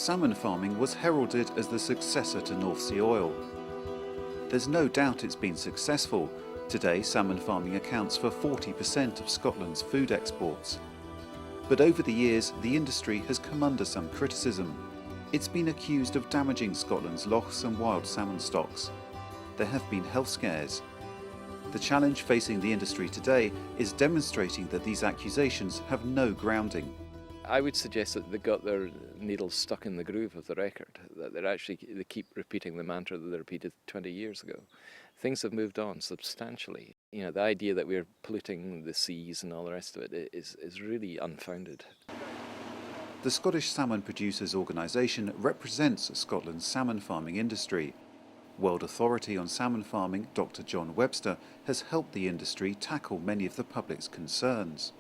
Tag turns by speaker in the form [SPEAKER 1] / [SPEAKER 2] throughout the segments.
[SPEAKER 1] Salmon farming was heralded as the successor to North Sea oil. There's no doubt it's been successful. Today, salmon farming accounts for 40% of Scotland's food exports. But over the years, the industry has come under some criticism. It's been accused of damaging Scotland's lochs and wild salmon stocks. There have been health scares. The challenge facing the industry today is demonstrating that these accusations have no grounding.
[SPEAKER 2] I would suggest that they got their needles stuck in the groove of the record, that they keep repeating the mantra that they repeated 20 years ago. Things have moved on substantially. You know, the idea that we're polluting the seas and all the rest of it is really unfounded.
[SPEAKER 1] The Scottish Salmon Producers Organisation represents Scotland's salmon farming industry. World Authority on Salmon Farming, Dr. John Webster, has helped the industry tackle many of the public's concerns.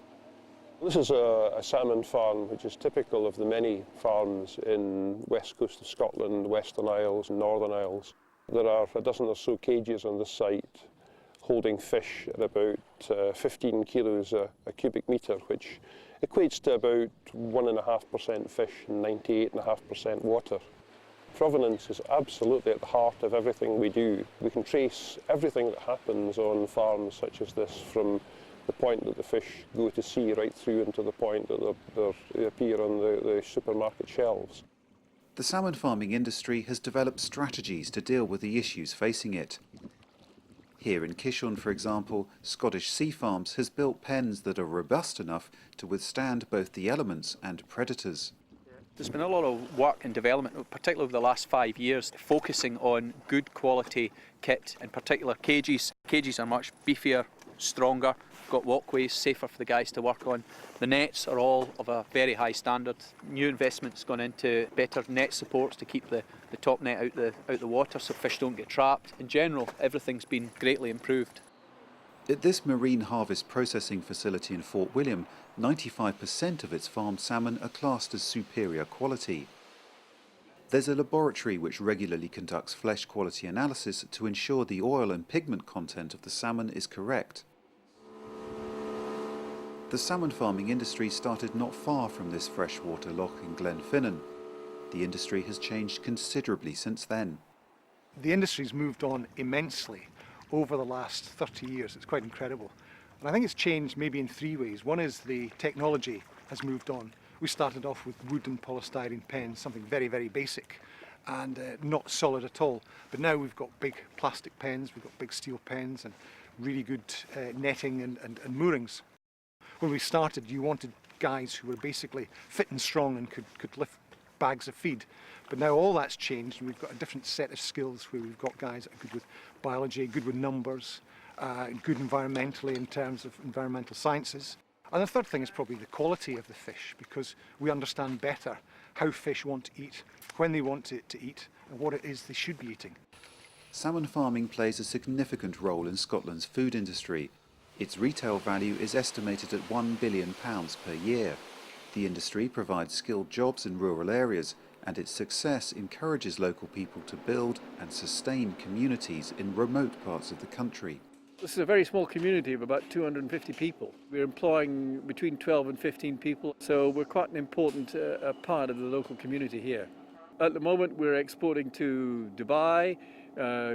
[SPEAKER 3] This is a salmon farm which is typical of the many farms in west coast of Scotland, Western Isles and Northern Isles. There are a dozen or so cages on the site holding fish at about 15 kilos a cubic metre, which equates to about 1.5% fish and 98.5% water. Provenance is absolutely at the heart of everything we do. We can trace everything that happens on farms such as this from the point that the fish go to sea right through into the point that they appear on the supermarket shelves.
[SPEAKER 1] The salmon farming industry has developed strategies to deal with the issues facing it. Here in Kishorn, for example, Scottish Sea Farms has built pens that are robust enough to withstand both the elements and predators.
[SPEAKER 4] There's been a lot of work and development, particularly over the last 5 years, focusing on good quality kit, in particular cages. Cages are much beefier, stronger, got walkways, safer for the guys to work on. The nets are all of a very high standard. New investment's gone into better net supports to keep the top net out the water so fish don't get trapped. In general, everything's been greatly improved.
[SPEAKER 1] At this marine harvest processing facility in Fort William, 95% of its farmed salmon are classed as superior quality. There's a laboratory which regularly conducts flesh quality analysis to ensure the oil and pigment content of the salmon is correct. The salmon farming industry started not far from this freshwater loch in Glenfinnan. The industry has changed considerably since then.
[SPEAKER 5] The industry's moved on immensely over the last 30 years. It's quite incredible. And I think it's changed maybe in 3 ways. One is the technology has moved on. We started off with wood and polystyrene pens, something very, very basic and not solid at all. But now we've got big plastic pens, we've got big steel pens and really good netting and moorings. When we started, you wanted guys who were basically fit and strong and could lift bags of feed. But now all that's changed and we've got a different set of skills where we've got guys that are good with biology, good with numbers, good environmentally in terms of environmental sciences. And the third thing is probably the quality of the fish, because we understand better how fish want to eat, when they want to eat, and what it is they should be eating.
[SPEAKER 1] Salmon farming plays a significant role in Scotland's food industry. Its retail value is estimated at £1 billion per year. The industry provides skilled jobs in rural areas, and its success encourages local people to build and sustain communities in remote parts of the country.
[SPEAKER 6] This is a very small community of about 250 people. We're employing between 12 and 15 people, so we're quite an important part of the local community here. At the moment we're exporting to Dubai,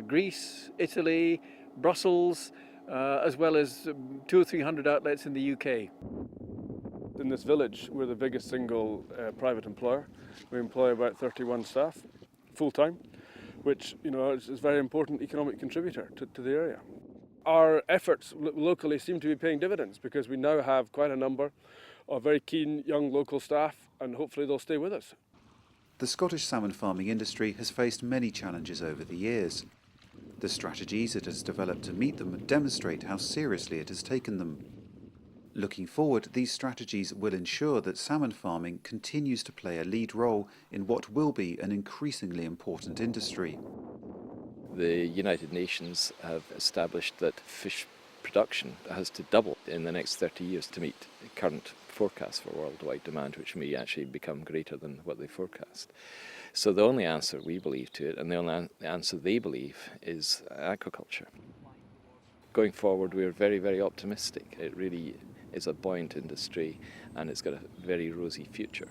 [SPEAKER 6] Greece, Italy, Brussels, as well as 200 or 300 outlets in the UK. In this village, we're the biggest single private employer. We employ about 31 staff, full-time, which is a very important economic contributor to the area. Our efforts locally seem to be paying dividends because we now have quite a number of very keen young local staff, and hopefully they'll stay with us.
[SPEAKER 1] The Scottish salmon farming industry has faced many challenges over the years. The strategies it has developed to meet them demonstrate how seriously it has taken them. Looking forward, these strategies will ensure that salmon farming continues to play a lead role in what will be an increasingly important industry.
[SPEAKER 2] The United Nations have established that fish production has to double in the next 30 years to meet current forecasts for worldwide demand, which may actually become greater than what they forecast. So the only answer we believe to it, and the only answer they believe, is aquaculture. Going forward, we're very, very optimistic. It really is a buoyant industry and it's got a very rosy future.